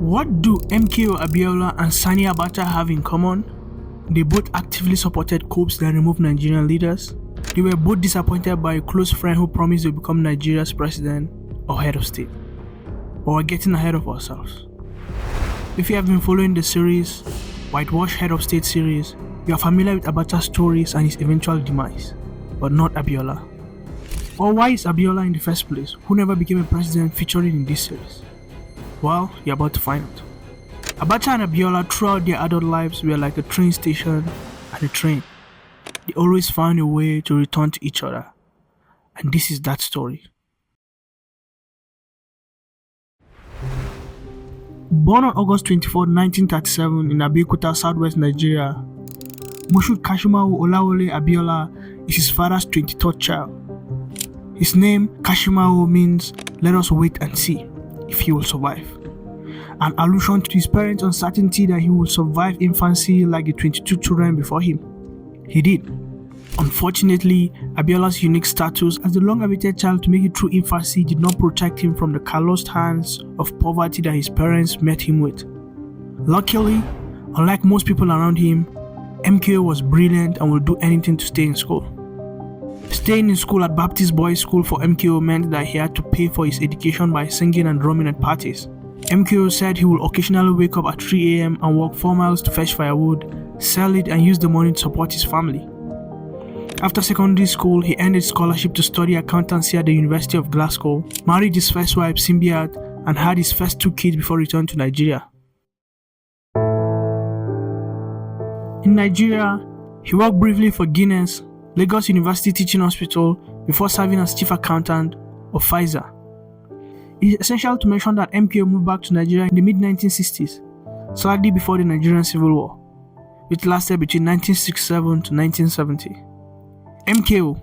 What do MKO Abiola and Sani Abacha have in common? They both actively supported coups that removed Nigerian leaders. They were both disappointed by a close friend who promised to become Nigeria's president or head of state. But we're getting ahead of ourselves. If you have been following the series, Whitewash Head of State series, you are familiar with Abacha's stories and his eventual demise, but not Abiola. Or why is Abiola in the first place, who never became a president, featuring in this series? Well, you're about to find out. Abacha and Abiola throughout their adult lives were like a train station and a train. They always found a way to return to each other. And this is that story. Born on August 24, 1937 in Abeokuta, southwest Nigeria, Moshood Kashimawo Olawale Abiola is his father's 23rd child. His name, Kashimawo, means "let us wait and see if he will survive," an allusion to his parents' uncertainty that he would survive infancy like the 22 children before him. He did. Unfortunately, Abiola's unique status as the long-awaited child to make it through infancy did not protect him from the calloused hands of poverty that his parents met him with. Luckily, unlike most people around him, MKO was brilliant and would do anything to stay in school. Staying in school at Baptist Boys' School for MKO meant that he had to pay for his education by singing and drumming at parties. MKO said he would occasionally wake up at 3 a.m. and walk 4 miles to fetch firewood, sell it and use the money to support his family. After secondary school, he earned a scholarship to study accountancy at the University of Glasgow, married his first wife Simbiat, and had his first 2 kids before returning to Nigeria. In Nigeria, he worked briefly for Guinness, Lagos University Teaching Hospital, before serving as chief accountant of Pfizer. It is essential to mention that MKO moved back to Nigeria in the mid-1960s, slightly before the Nigerian Civil War, which lasted between 1967 to 1970. MKO,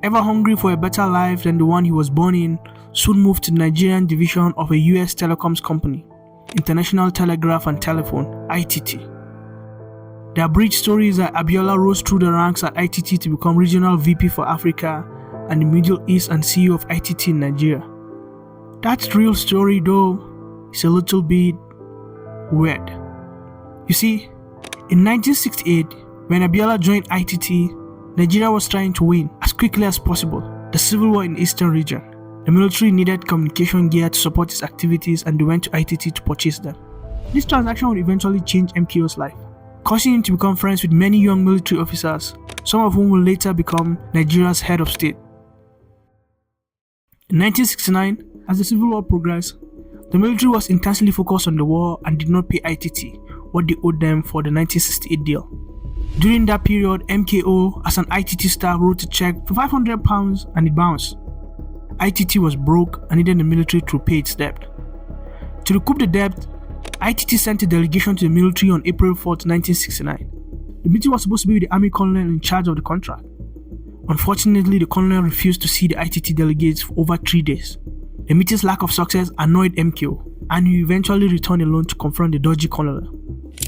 ever hungry for a better life than the one he was born in, soon moved to the Nigerian division of a US telecoms company, International Telegraph and Telephone, ITT. The abridged story is that Abiola rose through the ranks at ITT to become regional VP for Africa and the Middle East and CEO of ITT in Nigeria. That real story, though, is a little bit weird. You see, in 1968, when Abiola joined ITT, Nigeria was trying to win as quickly as possible the civil war in the eastern region. The military needed communication gear to support its activities and they went to ITT to purchase them. This transaction would eventually change MKO's life, causing him to become friends with many young military officers, some of whom will later become Nigeria's head of state. In 1969, as the civil war progressed, the military was intensely focused on the war and did not pay ITT what they owed them for the 1968 deal. During that period, MKO, as an ITT staff, wrote a check for £500 and it bounced. ITT was broke and needed the military to repay its debt. To recoup the debt, ITT sent a delegation to the military on April 4, 1969. The meeting was supposed to be with the army colonel in charge of the contract. Unfortunately, the colonel refused to see the ITT delegates for over 3 days. The meeting's lack of success annoyed MKO, and he eventually returned alone to confront the dodgy colonel.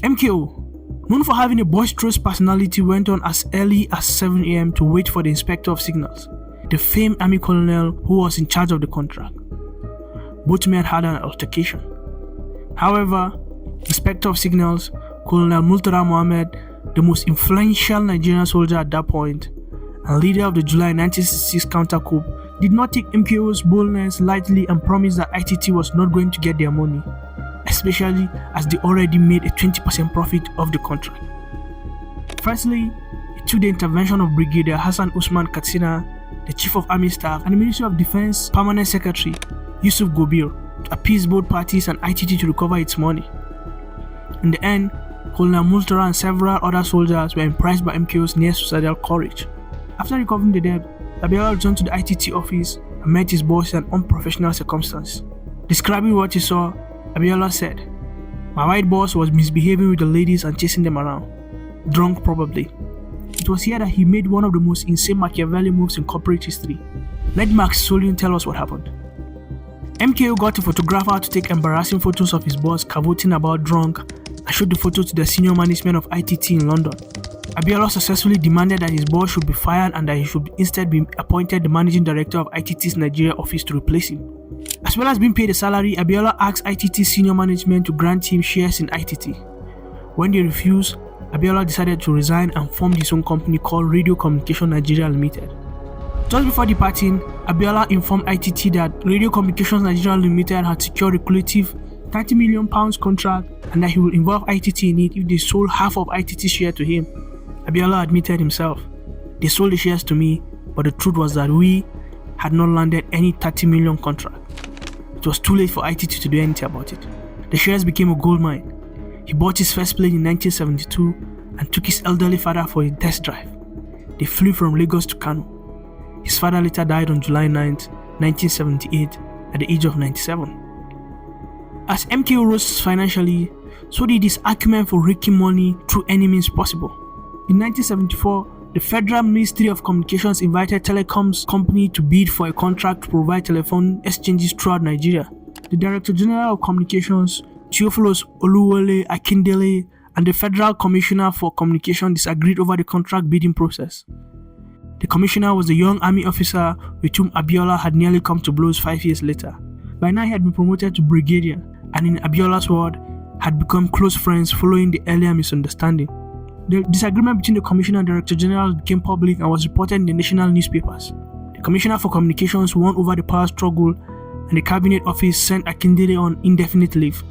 MKO, known for having a boisterous personality, went on as early as 7 a.m. to wait for the inspector of signals, the famed army colonel who was in charge of the contract. Both men had an altercation. However, Inspector of Signals, Colonel Murtala Mohammed, the most influential Nigerian soldier at that point, and leader of the July 1966 counter-coup, did not take MKO's boldness lightly and promised that ITT was not going to get their money, especially as they already made a 20% profit of the contract. Firstly, it took the intervention of Brigadier Hassan Usman Katsina, the Chief of Army Staff, and the Ministry of Defense Permanent Secretary Yusuf Gobir to appease both parties and ITT to recover its money. In the end, Colonel Murtala and several other soldiers were impressed by MKO's near-suicidal courage. After recovering the debt, Abiola returned to the ITT office and met his boss in unprofessional circumstances. Describing what he saw, Abiola said, "My white boss was misbehaving with the ladies and chasing them around. Drunk probably. It was here that he made one of the most insane Machiavelli moves in corporate history. Let Max Solian tell us what happened." MKO got a photographer to take embarrassing photos of his boss cavorting about drunk and showed the photo to the senior management of ITT in London. Abiola successfully demanded that his boss should be fired and that he should instead be appointed the managing director of ITT's Nigeria office to replace him. As well as being paid a salary, Abiola asked ITT senior management to grant him shares in ITT. When they refused, Abiola decided to resign and formed his own company called Radio Communication Nigeria Limited. Just before departing, Abiola informed ITT that Radio Communications Nigeria Limited had secured a collective £30 million contract and that he will involve ITT in it if they sold half of ITT's share to him. Abiola admitted himself, "They sold the shares to me, but the truth was that we had not landed any 30 million contract. It was too late for ITT to do anything about it." The shares became a gold mine. He bought his first plane in 1972 and took his elderly father for a test drive. They flew from Lagos to Kano. His father later died on July 9, 1978 at the age of 97. As MKO rose financially, so did his acumen for raking money through any means possible. In 1974, the Federal Ministry of Communications invited telecoms company to bid for a contract to provide telephone exchanges throughout Nigeria. The Director General of Communications, Theophilus Oluwole Akindele, and the Federal Commissioner for Communication disagreed over the contract bidding process. The commissioner was a young army officer with whom Abiola had nearly come to blows 5 years later. By now he had been promoted to brigadier, and in Abiola's word, had become close friends following the earlier misunderstanding. The disagreement between the commissioner and director general became public and was reported in the national newspapers. The commissioner for communications won over the power struggle, and the cabinet office sent Akindele on indefinite leave.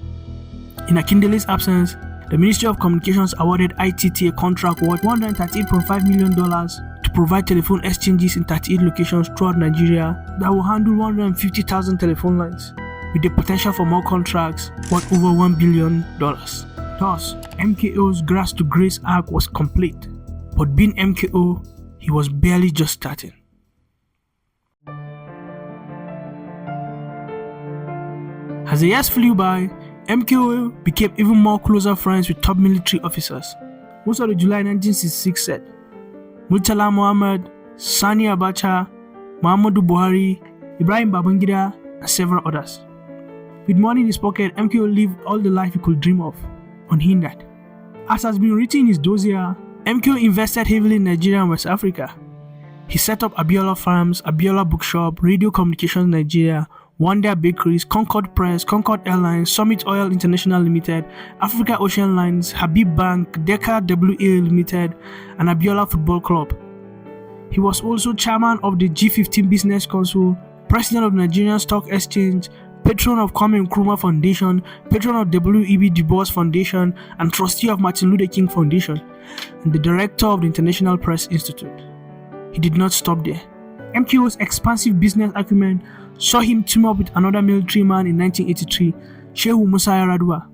In Akindele's absence, the Ministry of Communications awarded ITT a contract worth $138.5 million to provide telephone exchanges in 38 locations throughout Nigeria that will handle 150,000 telephone lines, with the potential for more contracts worth over $1 billion. Thus, MKO's grass to grace arc was complete, but being MKO, he was barely just starting. As the years flew by, MKO became even more closer friends with top military officers. Most of the July 1966 set, Murtala Muhammad, Sani Abacha, Muhammadu Buhari, Ibrahim Babangida, and several others. With money in his pocket, MKO lived all the life he could dream of, unhindered. As has been written in his dossier, MKO invested heavily in Nigeria and West Africa. He set up Abiola Farms, Abiola Bookshop, Radio Communications Nigeria, Wonder Bakeries, Concord Press, Concord Airlines, Summit Oil International Limited, Africa Ocean Lines, Habib Bank, Decca WA Limited, and Abiola Football Club. He was also chairman of the G15 Business Council, president of Nigerian Stock Exchange, patron of Kwame Nkrumah Foundation, patron of W.E.B. Du Bois Foundation, and trustee of Martin Luther King Foundation, and the director of the International Press Institute. He did not stop there. MKO's expansive business acumen saw him team up with another military man in 1983, Shehu Musa Yar'Adua,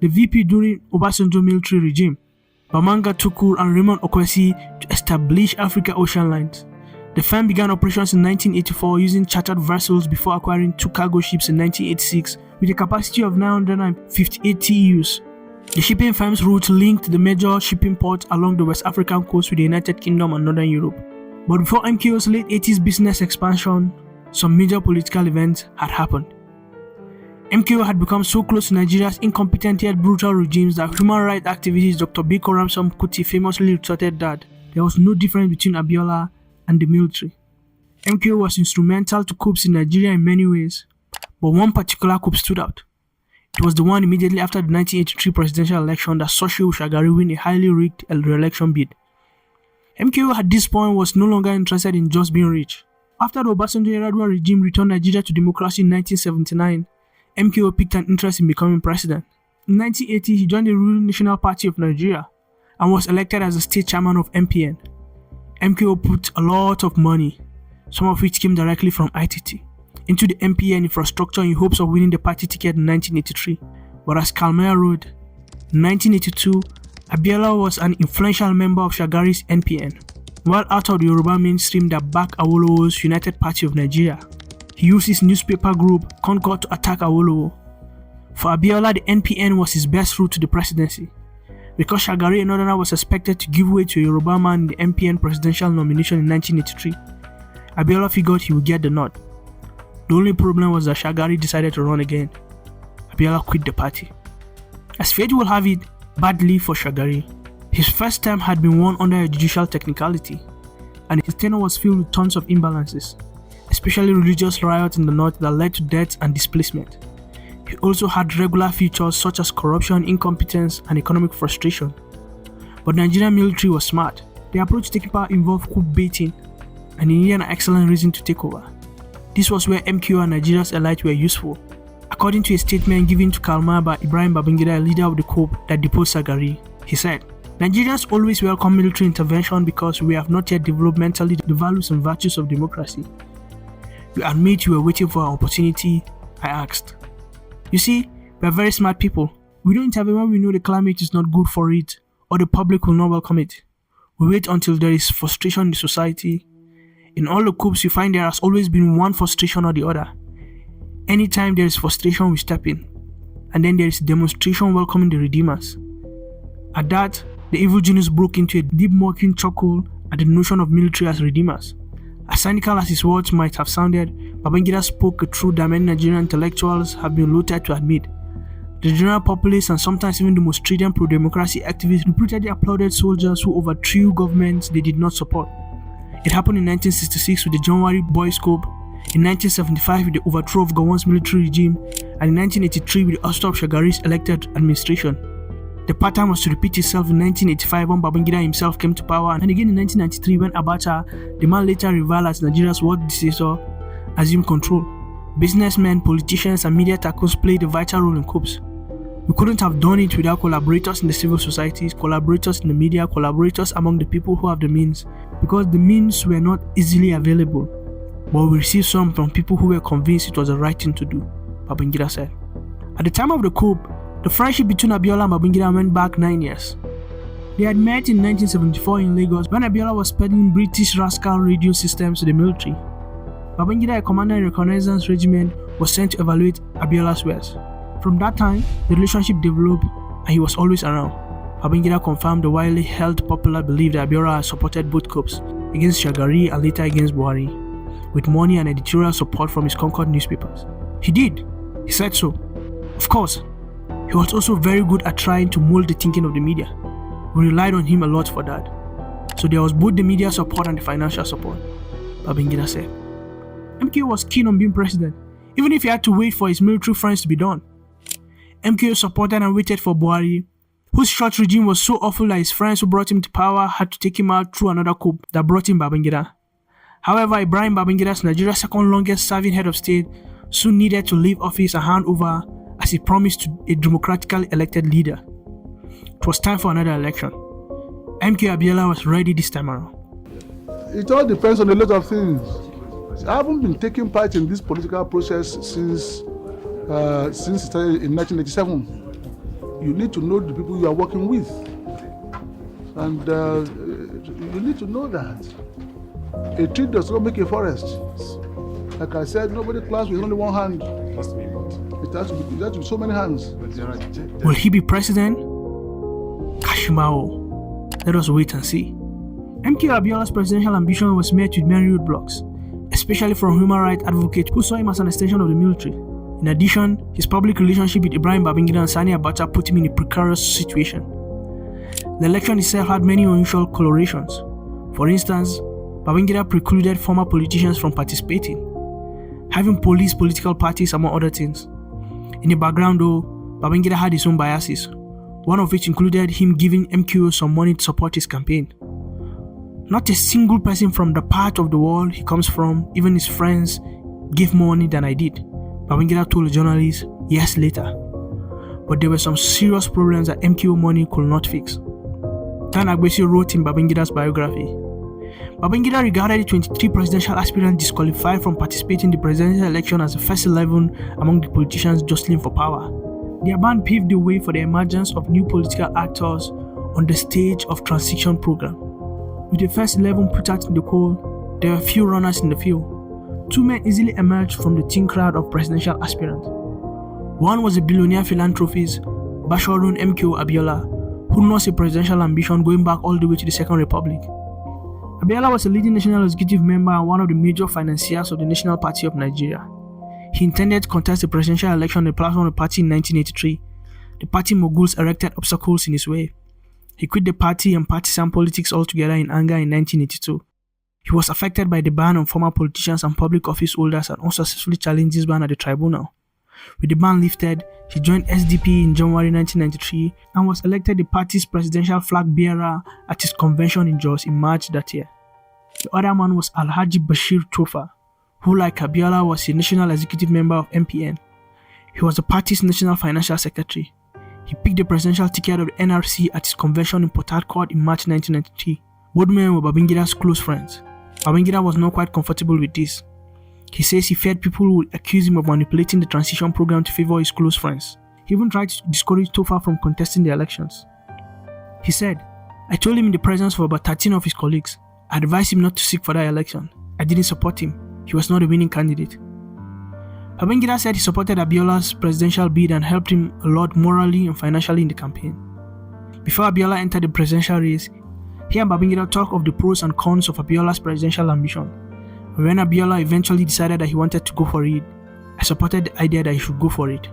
the VP during Obasanjo military regime, Babangida Tukur and Raymond Okwesi to establish Africa Ocean Lines. The firm began operations in 1984 using chartered vessels before acquiring 2 cargo ships in 1986 with a capacity of 958 TEUs. The shipping firm's route linked the major shipping ports along the West African coast with the United Kingdom and Northern Europe. But before MKO's late 80s business expansion, some major political events had happened. MKO had become so close to Nigeria's incompetent yet brutal regimes that human rights activist Dr. Biko Ramson Kuti famously retorted that there was no difference between Abiola and the military. MKO was instrumental to coups in Nigeria in many ways, but one particular coup stood out. It was the one immediately after the 1983 presidential election that saw Shehu Shagari win a highly rigged re-election bid. MKO at this point was no longer interested in just being rich. After the Obasanjo Yar'Adua regime returned Nigeria to democracy in 1979, MKO picked an interest in becoming president. In 1980, he joined the ruling National Party of Nigeria and was elected as the state chairman of MPN. MKO put a lot of money, some of which came directly from ITT, into the MPN infrastructure in hopes of winning the party ticket in 1983. But as Kalmaya wrote, in 1982, Abiola was an influential member of Shagari's NPN. While out of the Yoruba mainstream that backed Awolowo's United Party of Nigeria, he used his newspaper group, Concord, to attack Awolowo. For Abiola, the NPN was his best route to the presidency. Because Shagari and Northerner was expected to give way to a Yoruba man in the MPN presidential nomination in 1983, Abiola figured he would get the nod. The only problem was that Shagari decided to run again. Abiola quit the party. As fate will have it, badly for Shagari, his first term had been won under a judicial technicality, and his tenure was filled with tons of imbalances, especially religious riots in the north that led to death and displacement. He also had regular features such as corruption, incompetence, and economic frustration. But the Nigerian military was smart. The approach to taking power involved coup baiting, and they needed an excellent reason to take over. This was where MKO and Nigeria's elite were useful. According to a statement given to Kalmar by Ibrahim Babangida, a leader of the coup that deposed Shagari, he said, "Nigerians always welcome military intervention because we have not yet developed mentally the values and virtues of democracy. You admit you were waiting for an opportunity?" I asked. "You see, we are very smart people. We don't intervene when we know the climate is not good for it or the public will not welcome it. We wait until there is frustration in the society. In all the coups, you find there has always been one frustration or the other. Anytime there is frustration, we step in. And then there is demonstration welcoming the redeemers." At that, the evil genius broke into a deep mocking chuckle at the notion of military as redeemers. As cynical as his words might have sounded, Babangida spoke a truth that many Nigerian intellectuals have been loath to admit. The general populace and sometimes even the most strident pro-democracy activists repeatedly applauded soldiers who overthrew governments they did not support. It happened in 1966 with the January Boys Coup, in 1975 with the overthrow of Gowon's military regime, and in 1983 with the ouster of Shagari's elected administration. The pattern was to repeat itself in 1985 when Babangida himself came to power, and again in 1993 when Abacha, the man later reviled as Nigeria's worst dictator, assumed control. Businessmen, politicians, and media tycoons played a vital role in coups. We couldn't have done it without collaborators in the civil societies, collaborators in the media, collaborators among the people who have the means, because the means were not easily available. But we received some from people who were convinced it was the right thing to do, Babangida said. At the time of the coup, the friendship between Abiola and Babangida went back 9 years. They had met in 1974 in Lagos when Abiola was peddling British rascal radio systems to the military. Babangida, a commander in a reconnaissance regiment, was sent to evaluate Abiola's wares. From that time, the relationship developed and he was always around. Babangida confirmed the widely held popular belief that Abiola had supported both coups, against Shagari and later against Buhari, with money and editorial support from his Concord newspapers. He did. He said so. Of course, he was also very good at trying to mold the thinking of the media. We relied on him a lot for that. So there was both the media support and the financial support, Babangida said. MKO was keen on being president, even if he had to wait for his military friends to be done. MKO supported and waited for Buhari, whose short regime was so awful that his friends who brought him to power had to take him out through another coup that brought in Babangida. However, Ibrahim Babangida's Nigeria's second longest serving head of state soon needed to leave office and hand over as he promised to a democratically elected leader. It was time for another election. MKO Abiola was ready this time around. It all depends on a lot of things. I haven't been taking part in this political process since it started in 1987. You need to know the people you are working with, and you need to know that a tree does not make a forest. Like I said, nobody claps with only one hand. It has to be so many hands. Will he be president? Kashimawo. Let us wait and see. MKO Abiola's presidential ambition was met with many roadblocks, especially from human rights advocates who saw him as an extension of the military. In addition, his public relationship with Ibrahim Babangida and Sani Abacha put him in a precarious situation. The election itself had many unusual colorations. For instance, Babangida precluded former politicians from participating, having policed political parties among other things. In the background though, Babangida had his own biases, one of which included him giving MKO some money to support his campaign. Not a single person from the part of the world he comes from, even his friends, gave more money than I did, Babangida told the journalists years later. But there were some serious problems that MKO money could not fix. Dan Agbesi wrote in Babangida's biography, Babangida regarded the 23 presidential aspirants disqualified from participating in the presidential election as the first 11 among the politicians jostling for power. Their ban paved the way for the emergence of new political actors on the stage of transition program. With the first 11 put out in the cold, there were few runners in the field. Two men easily emerged from the thin crowd of presidential aspirants. One was a billionaire philanthropist, Bashorun MKO Abiola, who nursed a presidential ambition going back all the way to the Second Republic. Abiola was a leading national executive member and one of the major financiers of the National Party of Nigeria. He intended to contest the presidential election on the platform of the party in 1983. The party moguls erected obstacles in his way. He quit the party and partisan politics altogether in anger in 1982. He was affected by the ban on former politicians and public office holders and unsuccessfully challenged this ban at the tribunal. With the ban lifted, he joined SDP in January 1993 and was elected the party's presidential flag bearer at his convention in Jos in March that year. The other man was Alhaji Bashir Tofa, who, like Abiola, was a national executive member of MPN. He was the party's national financial secretary. He picked the presidential ticket of the NRC at his convention in Port Harcourt in March 1993. Both men were Babangida's close friends. Babangida was not quite comfortable with this. He says he feared people would accuse him of manipulating the transition program to favor his close friends. He even tried to discourage Tofa from contesting the elections. He said, "I told him in the presence of about 13 of his colleagues. I advised him not to seek for that election. I didn't support him. He was not a winning candidate." Babangida said he supported Abiola's presidential bid and helped him a lot morally and financially in the campaign. Before Abiola entered the presidential race, he and Babangida talked of the pros and cons of Abiola's presidential ambition. When Abiola eventually decided that he wanted to go for it, I supported the idea that he should go for it.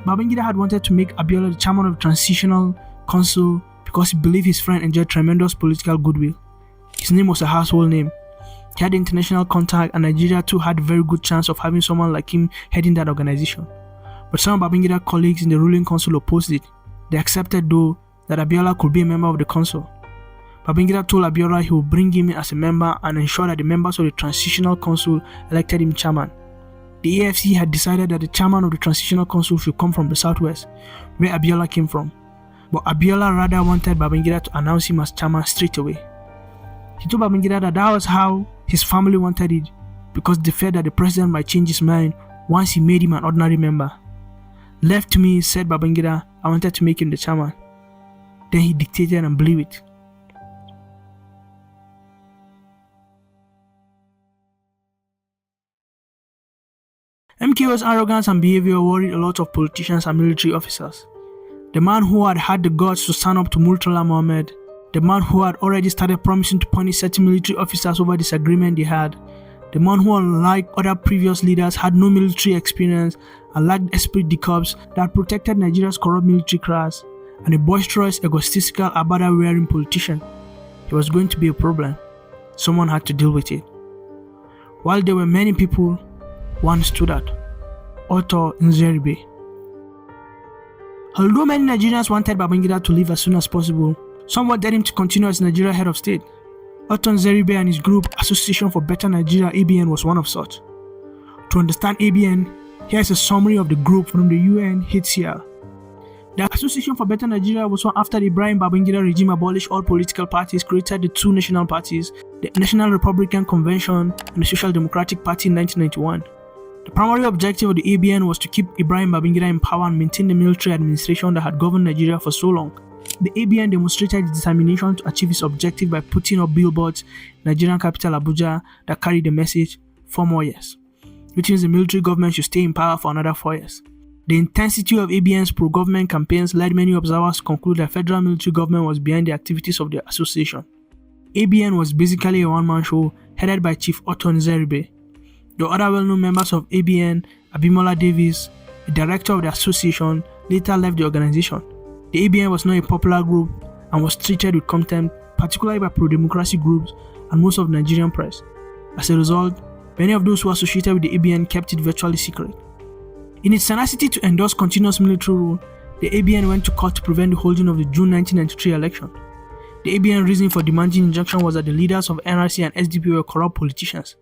Babangida had wanted to make Abiola the chairman of the Transitional Council because he believed his friend enjoyed tremendous political goodwill. His name was a household name. He had international contact, and Nigeria too had a very good chance of having someone like him heading that organization. But some of Babangida's colleagues in the ruling council opposed it. They accepted though that Abiola could be a member of the council. Babangida told Abiola he would bring him in as a member and ensure that the members of the Transitional Council elected him chairman. The AFC had decided that the chairman of the Transitional Council should come from the southwest, where Abiola came from. But Abiola rather wanted Babangida to announce him as chairman straight away. He told Babangida that was how his family wanted it, because they feared that the president might change his mind once he made him an ordinary member. "Left to me," said Babangida, "I wanted to make him the chairman." Then he dictated and blew it. MKO's arrogance and behavior worried a lot of politicians and military officers. The man who had had the guts to stand up to Murtala Mohammed, the man who had already started promising to punish certain military officers over disagreement they had, the man who, unlike other previous leaders, had no military experience and lacked esprit de corps that protected Nigeria's corrupt military class, and a boisterous, egotistical, abada-wearing politician. He was going to be a problem. Someone had to deal with it. While there were many people, one stood out: Otto Nzeribe. Although many Nigerians wanted Babangida to leave as soon as possible, some wanted him to continue as Nigeria head of state. Otto Nzeribe and his group, Association for Better Nigeria (ABN), was one of such. To understand ABN, here is a summary of the group from the UNHCR. The Association for Better Nigeria was one after the Ibrahim Babangida regime abolished all political parties, created the two national parties, the National Republican Convention and the Social Democratic Party in 1991. The primary objective of the ABN was to keep Ibrahim Babangida in power and maintain the military administration that had governed Nigeria for so long. The ABN demonstrated its determination to achieve its objective by putting up billboards in Nigerian capital Abuja that carried the message, 4 more years, which means the military government should stay in power for another 4 years. The intensity of ABN's pro-government campaigns led many observers to conclude that federal military government was behind the activities of the association. ABN was basically a one-man show headed by Chief Otto Nzeribe. The other well-known members of ABN, Abimola Davis, the director of the association, later left the organization. The ABN was not a popular group and was treated with contempt, particularly by pro-democracy groups and most of the Nigerian press. As a result, many of those who associated with the ABN kept it virtually secret. In its tenacity to endorse continuous military rule, the ABN went to court to prevent the holding of the June 1993 election. The ABN reason for demanding injunction was that the leaders of NRC and SDP were corrupt politicians.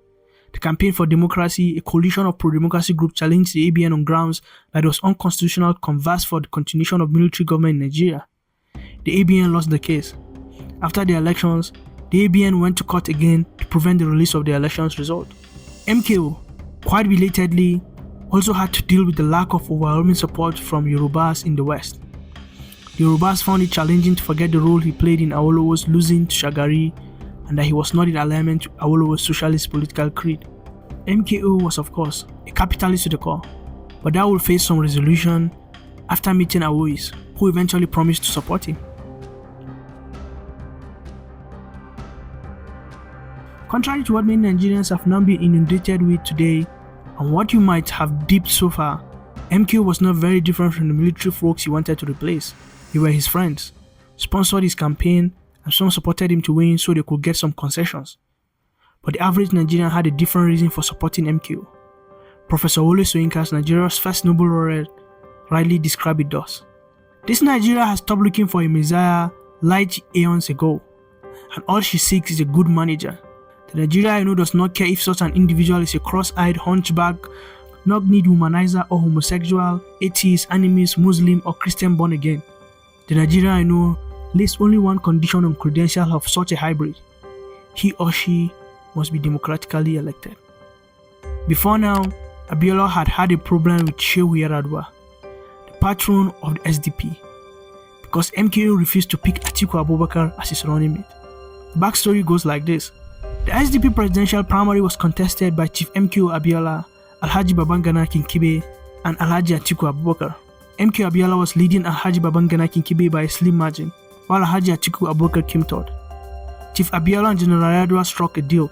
The Campaign for Democracy, a coalition of pro-democracy groups, challenged the ABN on grounds that it was unconstitutional to converse for the continuation of military government in Nigeria. The ABN lost the case. After the elections, the ABN went to court again to prevent the release of the elections result. MKO, quite belatedly, also had to deal with the lack of overwhelming support from Yorubas in the West. The Yorubas found it challenging to forget the role he played in Awolowo's losing to Shagari, and that he was not in alignment to Awolowo's socialist political creed. MKO was, of course, a capitalist to the core, but that would face some resolution after meeting Awois, who eventually promised to support him. Contrary to what many Nigerians have now been inundated with today, and what you might have dipped so far, MKO was not very different from the military folks he wanted to replace. They were his friends, sponsored his campaign, and some supported him to win so they could get some concessions. but the average Nigerian had a different reason for supporting MKO. Professor Wole Soyinka, Nigeria's first Nobel laureate, rightly described it thus: "This Nigeria has stopped looking for a messiah light aeons ago, and all she seeks is a good manager. The Nigeria I know does not care if such an individual is a cross-eyed hunchback, knock-kneed womanizer or homosexual, atheist, animist, Muslim or Christian born again. The Nigeria I know lays only one condition on credential of such a hybrid: he or she must be democratically elected." Before now, Abiola had a problem with Shehu Yar'Adua, the patron of the SDP, because MKO refused to pick Atiku Abubakar as his running mate. The backstory goes like this. The SDP presidential primary was contested by Chief MKO Abiola, Alhaji Babangida Kinkibe, and Alhaji Atiku Abubakar. MKO Abiola was leading Alhaji Babangida Kinkibe by a slim margin, while Alhaji Atiku Abubakar came third. Chief Abiola and General Yar'Adua struck a deal.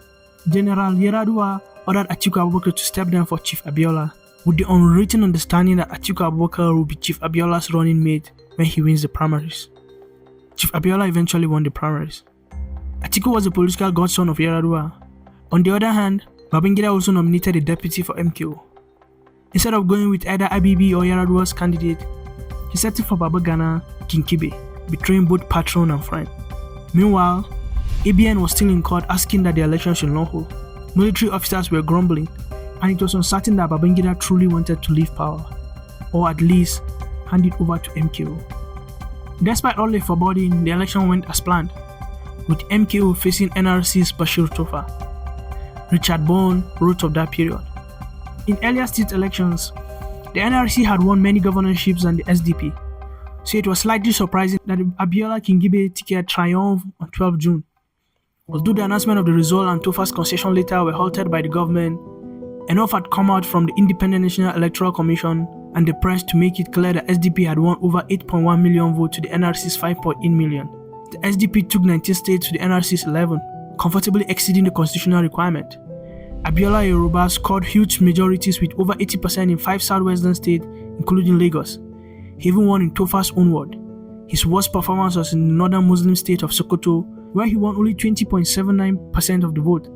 General Yar'Adua ordered Atiku Abubakar to step down for Chief Abiola, with the unwritten understanding that Atiku Abubakar will be Chief Abiola's running mate when he wins the primaries. Chief Abiola eventually won the primaries. Atiku was the political godson of Yar'Adua. On the other hand, Babangida also nominated a deputy for MKO. Instead of going with either Abibi or Yar'Adua's candidate, he settled for Babangida Kinkibe, betraying both patron and friend. Meanwhile, ABN was still in court asking that the election should not hold. Military officers were grumbling, and it was uncertain that Babangida truly wanted to leave power, or at least hand it over to MKO. Despite all the foreboding, the election went as planned, with MKO facing NRC's Bashir Tofa. Richard Bone wrote of that period. In earlier state elections, the NRC had won many governorships than the SDP, so it was slightly surprising that the Abiola Kingibe ticket triumphed on 12 June. Although the announcement of the result and Tofa's concession later were halted by the government, enough had come out from the Independent National Electoral Commission and the press to make it clear that SDP had won over 8.1 million votes to the NRC's 5.8 million. The SDP took 19 states to the NRC's 11, comfortably exceeding the constitutional requirement. Abiola Yoruba scored huge majorities with over 80% in 5 southwestern states, including Lagos. He even won in Tofa's own ward. His worst performance was in the northern Muslim state of Sokoto, where he won only 20.79% of the vote.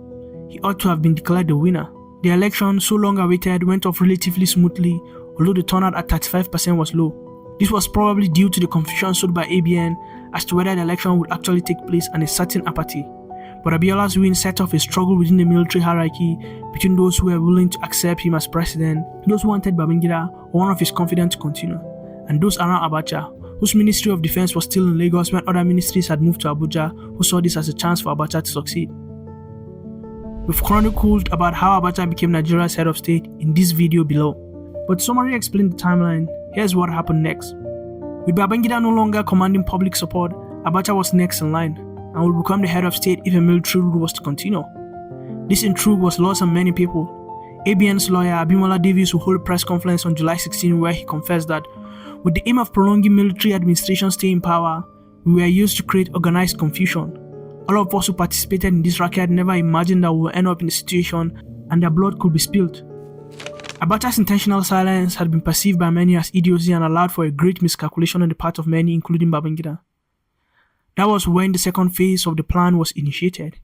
He ought to have been declared the winner. The election, so long awaited, went off relatively smoothly, although the turnout at 35% was low. This was probably due to the confusion sowed by ABN as to whether the election would actually take place and a certain apathy. But Abiola's win set off a struggle within the military hierarchy between those who were willing to accept him as president, those who wanted Babangida or one of his confidants to continue, and those around Abacha, whose Ministry of Defense was still in Lagos when other ministries had moved to Abuja, who saw this as a chance for Abacha to succeed. We've chronicled about how Abacha became Nigeria's head of state in this video below, but to summary explain the timeline, here's what happened next. With Babangida no longer commanding public support, Abacha was next in line and would become the head of state if a military rule was to continue. This intrigue was lost on many people. ABN's lawyer Abimola Davis will hold a press conference on July 16 where he confessed that with the aim of prolonging military administration stay in power, we were used to create organized confusion. All of us who participated in this racket never imagined that we would end up in a situation and their blood could be spilled. Abacha's intentional silence had been perceived by many as idiocy and allowed for a great miscalculation on the part of many, including Babangida. That was when the second phase of the plan was initiated.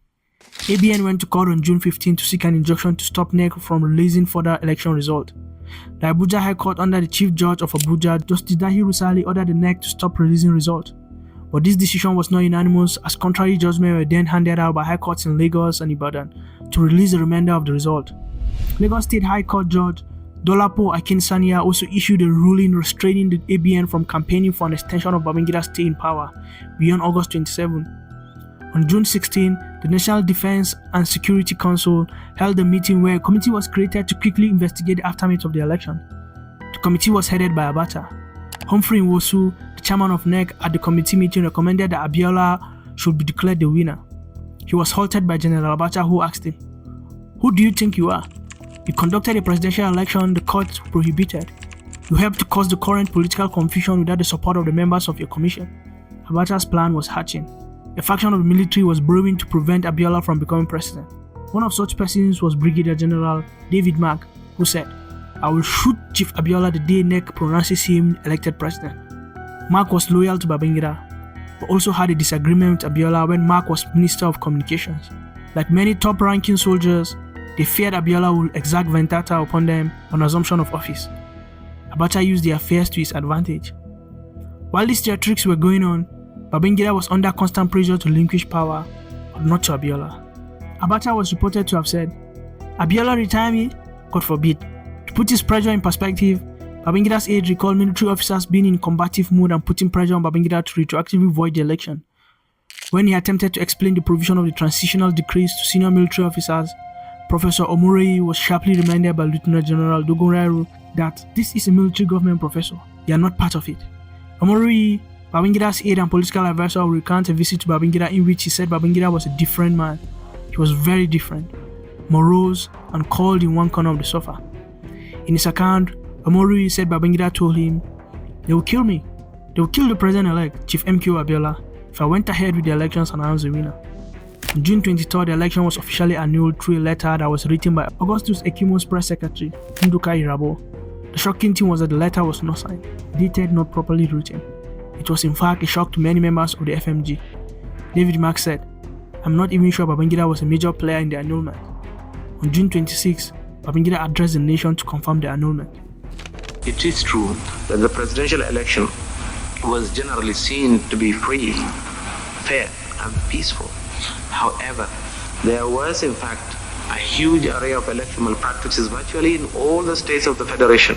ABN went to court on June 15 to seek an injunction to stop NEC from releasing further election results. The Abuja High Court under the Chief Judge of Abuja, Justice Dahiru Sali, ordered the NEC to stop releasing results. But this decision was not unanimous as contrary judgments were then handed out by High Courts in Lagos and Ibadan to release the remainder of the result. Lagos State High Court Judge Dolapo Akinsanya also issued a ruling restraining the ABN from campaigning for an extension of Babangida's stay in power beyond August 27. On June 16, the National Defense and Security Council held a meeting where a committee was created to quickly investigate the aftermath of the election. The committee was headed by Abacha. Humphrey Nwosu, the chairman of NEC, at the committee meeting recommended that Abiola should be declared the winner. He was halted by General Abacha, who asked him, "Who do you think you are? You conducted a presidential election the court prohibited. You helped to cause the current political confusion without the support of the members of your commission." Abacha's plan was hatching. A faction of the military was brewing to prevent Abiola from becoming president. One of such persons was Brigadier General David Mark, who said, "I will shoot Chief Abiola the day NEC pronounces him elected president." Mark was loyal to Babangida, but also had a disagreement with Abiola when Mark was Minister of Communications. Like many top-ranking soldiers, they feared Abiola would exact vendetta upon them on assumption of office. Abacha used the affairs to his advantage. While these theatrics were going on, Babangida was under constant pressure to relinquish power, but not to Abiola. Abacha was reported to have said, "Abiola retire me? God forbid." To put his pressure in perspective, Babangida's aide recalled military officers being in combative mood and putting pressure on Babangida to retroactively void the election. When he attempted to explain the provision of the transitional decrees to senior military officers, Professor Omoroi was sharply reminded by Lieutenant General Dogonrairu that this is a military government, professor. They are not part of it. Omoroi, Babangida's aide and political advisor, will recount a visit to Babangida in which he said Babangida was a different man. He was very different, morose, and cold in one corner of the sofa. In his account, Omoroi said Babangida told him, "They will kill me. They will kill the president-elect, Chief MKO Abiola, if I went ahead with the elections and announced the winner." On June 23rd, the election was officially annulled through a letter that was written by Augustus Ekimo's press secretary, Nduka Irabo. The shocking thing was that the letter was not signed, dated, not properly written. It was in fact a shock to many members of the FMG. David Mark said, "I'm not even sure Babangida was a major player in the annulment." On June 26, Babangida addressed the nation to confirm the annulment. It is true that the presidential election was generally seen to be free, fair, and peaceful. However, there was in fact a huge array of electoral malpractices virtually in all the states of the Federation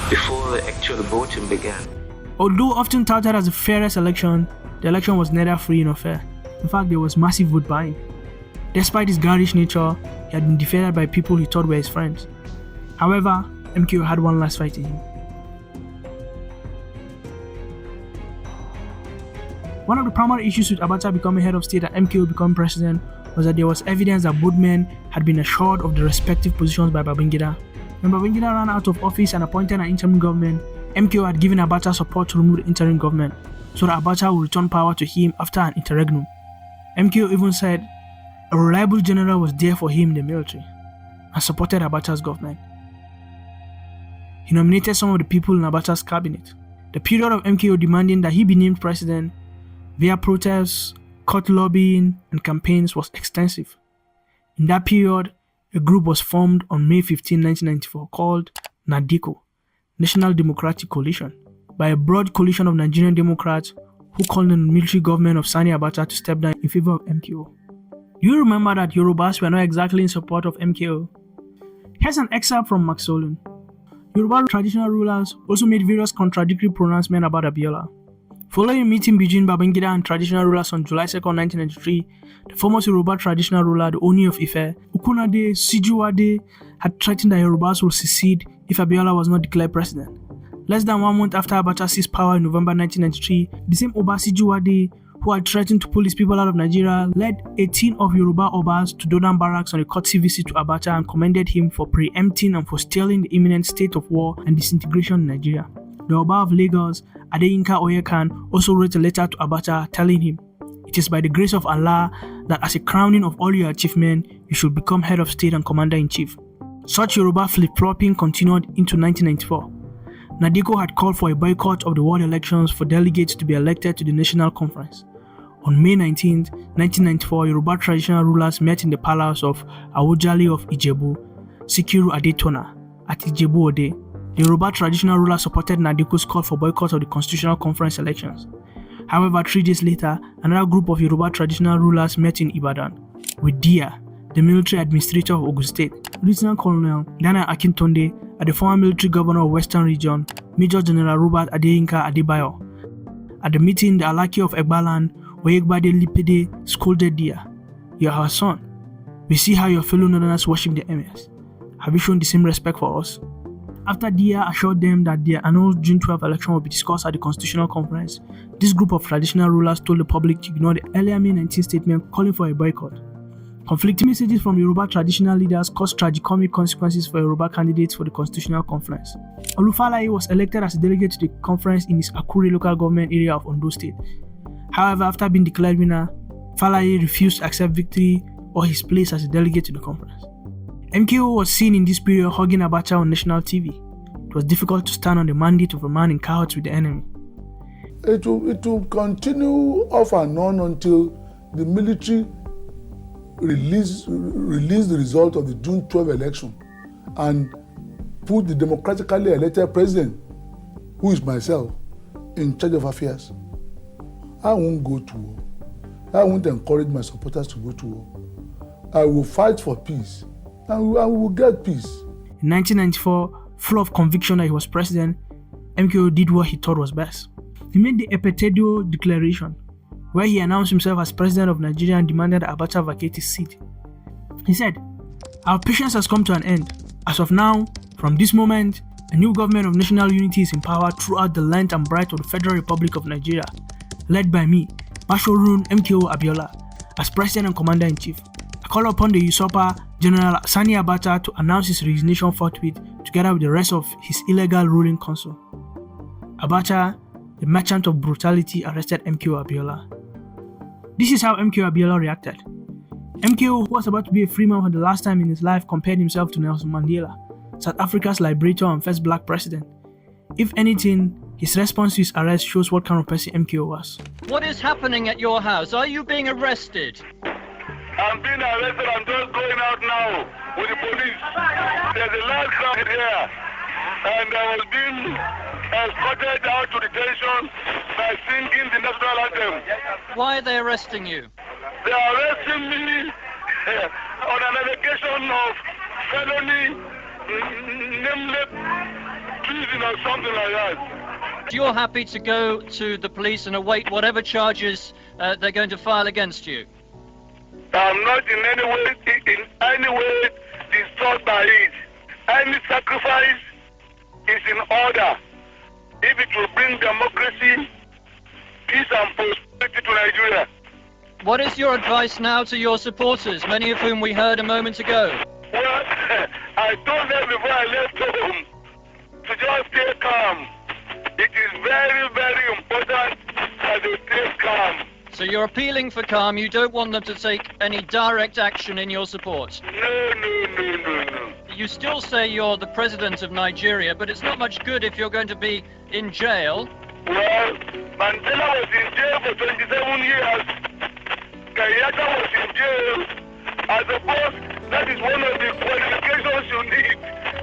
before the actual voting began. Although often touted as the fairest election, the election was neither free nor fair. In fact, there was massive vote buying. Despite his garish nature, he had been defeated by people he thought were his friends. However, MKO had one last fight in him. One of the primary issues with Abacha becoming head of state and MKO becoming president was that there was evidence that both men had been assured of the respective positions by Babangida. When Babangida ran out of office and appointed an interim government, MKO had given Abacha support to remove the interim government, so that Abacha would return power to him after an interregnum. MKO even said a reliable general was there for him in the military and supported Abacha's government. He nominated some of the people in Abacha's cabinet. The period of MKO demanding that he be named president via protests, court lobbying, and campaigns was extensive. In that period, a group was formed on May 15, 1994 called NADECO, National Democratic Coalition, by a broad coalition of Nigerian Democrats who called on the military government of Sani Abacha to step down in favor of MKO. Do you remember that Yorubas were not exactly in support of MKO? Here's an excerpt from Max Solon. Yoruba traditional rulers also made various contradictory pronouncements about Abiola. Following a meeting between Babangida and traditional rulers on July 2, 1993, the former Yoruba traditional ruler, the Oni of Ife, Okunade Sijuwade, had threatened that Yorubas would secede if Abiola was not declared president. Less than 1 month after Abacha seized power in November 1993, the same Oba Sijuwade, who had threatened to pull his people out of Nigeria, led a team of Yoruba Obas to Dodan Barracks on a courtesy visit to Abacha and commended him for preempting and forestalling the imminent state of war and disintegration in Nigeria. The Oba of Lagos, Adeyinka Oyekan, also wrote a letter to Abacha telling him, "It is by the grace of Allah that as a crowning of all your achievements, you should become head of state and commander-in-chief." Such Yoruba flip-flopping continued into 1994. NADECO had called for a boycott of the world elections for delegates to be elected to the National Conference. On May 19, 1994, Yoruba traditional rulers met in the palace of Awojale of Ijebu, Sikiru Adetona, at Ijebu Ode. The Yoruba traditional ruler supported NADECO's call for boycott of the Constitutional Conference elections. However, 3 days later, another group of Yoruba traditional rulers met in Ibadan, with Dia, the military administrator of Ogun State, Lieutenant Colonel Daniel Akintonde, and the former military governor of Western Region, Major General Robert Adeyinka Adebayo. At the meeting, the Alaki of Egbaland, Oyegbade Lipede, scolded Dia, "You are our son. We see how your fellow Northerners worship the emirs. Have you shown the same respect for us?" After Dia assured them that their annual June 12 election will be discussed at the Constitutional Conference, this group of traditional rulers told the public to ignore the earlier May 19 statement calling for a boycott. Conflicting messages from Yoruba traditional leaders caused tragicomic consequences for Yoruba candidates for the Constitutional Conference. Olufalaye was elected as a delegate to the conference in his Akure local government area of Ondo State. However, after being declared winner, Falaye refused to accept victory or his place as a delegate to the conference. MKO was seen in this period hugging Abacha on national TV. It was difficult to stand on the mandate of a man in cahoots with the enemy. It will continue off and on until the military release the result of the June 12 election and put the democratically elected president, who is myself, in charge of affairs, I won't go to war. I won't encourage my supporters to go to war. I will fight for peace, and we will get peace. In 1994, full of conviction that he was president, MKO did what he thought was best. He made the Epetedio Declaration, where he announced himself as president of Nigeria and demanded that Abacha vacate his seat. He said, "Our patience has come to an end. As of now, from this moment, a new government of national unity is in power throughout the length and breadth of the Federal Republic of Nigeria, led by me, Moshood MKO Abiola, as president and commander-in-chief. I call upon the usurper, General Sani Abacha, to announce his resignation forthwith, together with the rest of his illegal ruling council." Abacha, the merchant of brutality, arrested MKO Abiola. This is how MKO Abiola reacted. MKO, who was about to be a free man for the last time in his life, compared himself to Nelson Mandela, South Africa's liberator and first black president. If anything, his response to his arrest shows what kind of person MKO was. What is happening at your house? Are you being arrested? I'm being arrested. I'm just going out now with the police. There's a large crowd here, and I was being escorted out to detention by singing the national anthem. Why are they arresting you? They are arresting me on an allegation of felony, nameless treason or something like that. You're happy to go to the police and await whatever charges they're going to file against you? I'm not in any way disturbed by it. Any sacrifice is in order if it will bring democracy, peace and prosperity to Nigeria. What is your advice now to your supporters, many of whom we heard a moment ago? Well, I told them before I left home to just stay calm. It is very, very important that they stay calm. So you're appealing for calm, you don't want them to take any direct action in your support? No. You still say you're the president of Nigeria, but it's not much good if you're going to be in jail. Well, Mandela was in jail for 27 years. Kenyatta was in jail. I suppose that is one of the qualifications you need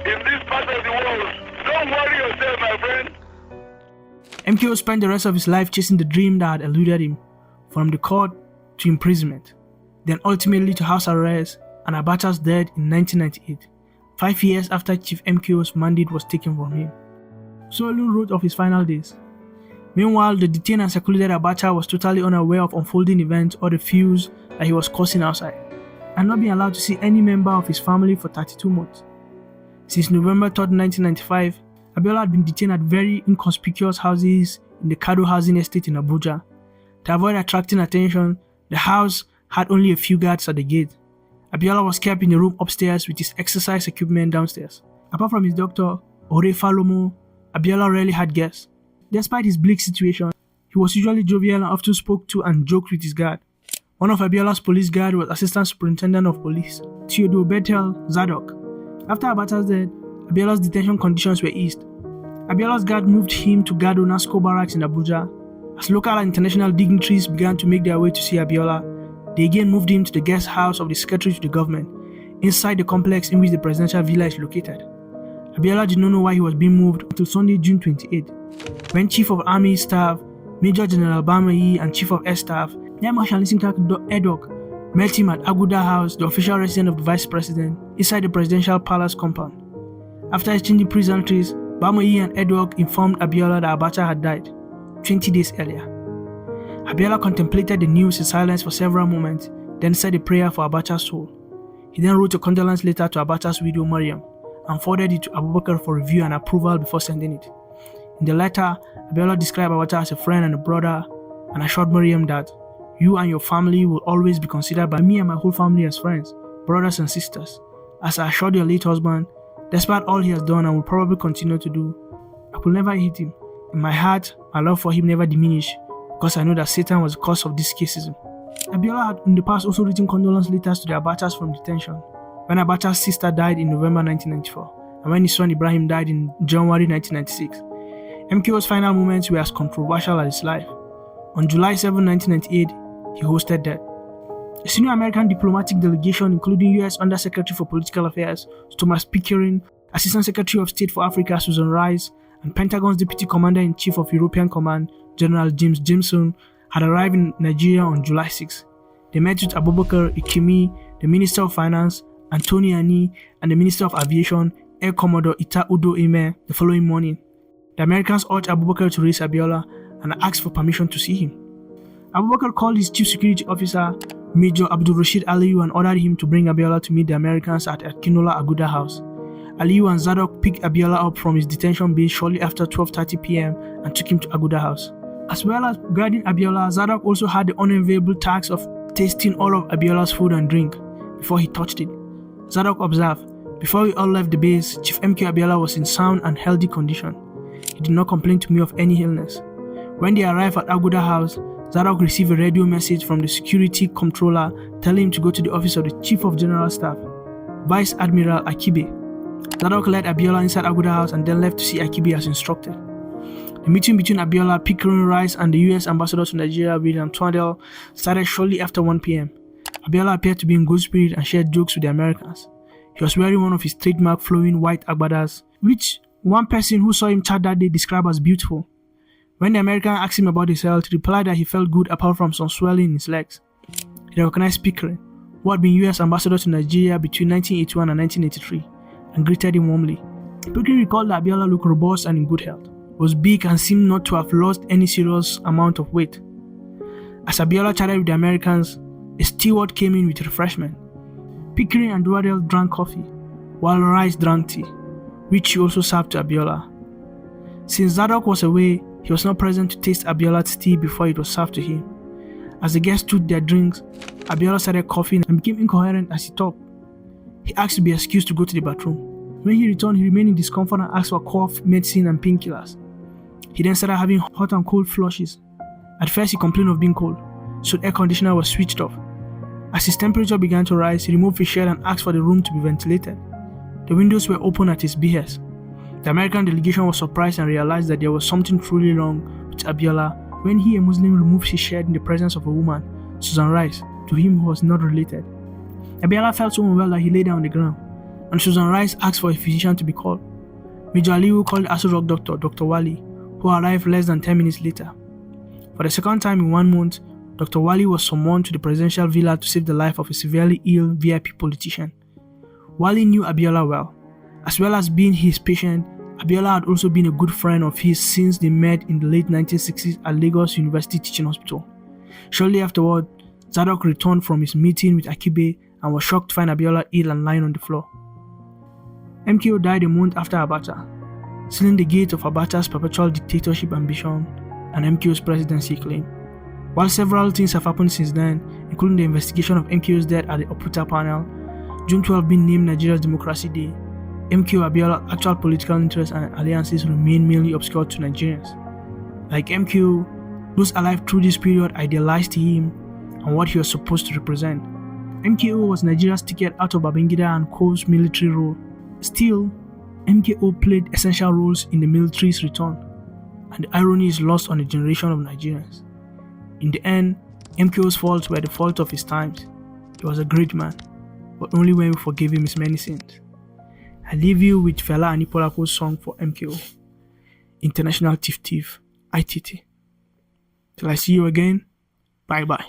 in this part of the world. Don't worry yourself, my friend. MKO spent the rest of his life chasing the dream that had eluded him, from the court to imprisonment, then ultimately to house arrest and Abacha's death in 1998, 5 years after Chief MKO's mandate was taken from him. So Olun wrote of his final days. Meanwhile, the detained and secluded Abacha was totally unaware of unfolding events or the feuds that he was causing outside, and not being allowed to see any member of his family for 32 months. Since November 3, 1995, Abiola had been detained at very inconspicuous houses in the Kado housing estate in Abuja. To avoid attracting attention, the house had only a few guards at the gate. Abiola was kept in a room upstairs with his exercise equipment downstairs. Apart from his doctor, Ore Falomo, Abiola rarely had guests. Despite his bleak situation, he was usually jovial and often spoke to and joked with his guard. One of Abiola's police guards was Assistant Superintendent of Police, Theodore Bethel Zadok. After Abacha's death, Abiola's detention conditions were eased. Abiola's guard moved him to Gado Nasco Barracks in Abuja. As local and international dignitaries began to make their way to see Abiola, they again moved him to the guest house of the Secretary to the Government, inside the complex in which the presidential villa is located. Abiola did not know why he was being moved until Sunday, June 28, when Chief of Army Staff, Major General Bamayi, and Chief of Air Staff, Air Marshal Edok, met him at Aguda House, the official residence of the Vice President, inside the Presidential Palace compound. After exchanging pleasantries, Bamayi and Edok informed Abiola that Abacha had died 20 days earlier. Abiola contemplated the news in silence for several moments, then said a prayer for Abacha's soul. He then wrote a condolence letter to Abacha's widow Mariam and forwarded it to Abubakar for review and approval before sending it. In the letter, Abiola described Abacha as a friend and a brother and assured Mariam that you and your family will always be considered by me and my whole family as friends, brothers and sisters. As I assured your late husband, despite all he has done and will probably continue to do, I could never hate him. In my heart, my love for him never diminished, because I know that Satan was the cause of this caseism. Abiola had in the past also written condolence letters to the Abachas from detention, when Abacha's sister died in November 1994, and when his son Ibrahim died in January 1996. MKO's final moments were as controversial as his life. On July 7, 1998, he hosted death. A senior American diplomatic delegation, including U.S. Undersecretary for Political Affairs Thomas Pickering, Assistant Secretary of State for Africa Susan Rice, and Pentagon's Deputy Commander-in-Chief of European Command, General James Jameson, had arrived in Nigeria on July 6. They met with Abubakar Ikimi, the Minister of Finance, Anthony Ani, and the Minister of Aviation, Air Commodore Ita Udo Ime, the following morning. The Americans urged Abubakar to raise Abiola and asked for permission to see him. Abubakar called his chief security officer, Major Abdul Rashid Aliyu, and ordered him to bring Abiola to meet the Americans at Akinola Aguda House. Aliyu and Zadok picked Abiola up from his detention base shortly after 12:30 p.m. and took him to Aguda House. As well as guarding Abiola, Zadok also had the unenviable task of tasting all of Abiola's food and drink before he touched it. Zadok observed, "Before we all left the base, Chief MKO Abiola was in sound and healthy condition. He did not complain to me of any illness." When they arrived at Aguda House, Zadok received a radio message from the security comptroller telling him to go to the office of the Chief of General Staff, Vice Admiral Akibe. Zadok led Abiola inside Aguda House and then left to see Akibe as instructed. The meeting between Abiola, Pickering Rice, and the U.S. Ambassador to Nigeria, William Twandell, started shortly after 1 p.m. Abiola appeared to be in good spirit and shared jokes with the Americans. He was wearing one of his trademark flowing white agbadas, which one person who saw him chat that day described as beautiful. When the American asked him about his health, he replied that he felt good apart from some swelling in his legs. He recognized Pickering, who had been U.S. Ambassador to Nigeria between 1981 and 1983, and greeted him warmly. Pickering recalled that Abiola looked robust and in good health, was big and seemed not to have lost any serious amount of weight. As Abiola chatted with the Americans, a steward came in with refreshment. Pickering and Twandell drank coffee, while Rice drank tea, which he also served to Abiola. Since Zadok was away, he was not present to taste Abiola's tea before it was served to him. As the guests took their drinks, Abiola started coughing and became incoherent as he talked. He asked to be excused to go to the bathroom. When he returned, he remained in discomfort and asked for cough medicine and painkillers. He then started having hot and cold flushes. At first, he complained of being cold, so the air conditioner was switched off. As his temperature began to rise, he removed his shirt and asked for the room to be ventilated. The windows were open at his behest. The American delegation was surprised and realized that there was something truly wrong with Abiola when he, a Muslim, removed his shirt in the presence of a woman, Susan Rice, to him who was not related. Abiola felt so unwell that he lay down on the ground, and Susan Rice asked for a physician to be called. Major Aliyu called the Aso Rock doctor, Dr. Wali, who arrived less than 10 minutes later. For the second time in 1 month, Dr. Wali was summoned to the presidential villa to save the life of a severely ill VIP politician. Wali knew Abiola well as being his patient. Abiola had also been a good friend of his since they met in the late 1960s at Lagos University Teaching Hospital. Shortly afterward, Zadok returned from his meeting with Akibe and was shocked to find Abiola ill and lying on the floor. MKO died a month after Abacha, sealing the gate of Abacha's perpetual dictatorship ambition and MKO's presidency claim. While several things have happened since then, including the investigation of MKO's death at the Oputa panel, June 12 being named Nigeria's Democracy Day, MKO Abiola's actual political interests and alliances remain mainly obscure to Nigerians. Like MKO, those alive through this period idealized him and what he was supposed to represent. MKO was Nigeria's ticket out of Babangida and Co's military rule. Still, MKO played essential roles in the military's return, and the irony is lost on a generation of Nigerians. In the end, MKO's faults were the fault of his times. He was a great man, but only when we forgive him his many sins. I leave you with Fela Anikulapo's song for MKO, International Thief Thief, ITT. Till I see you again, bye bye.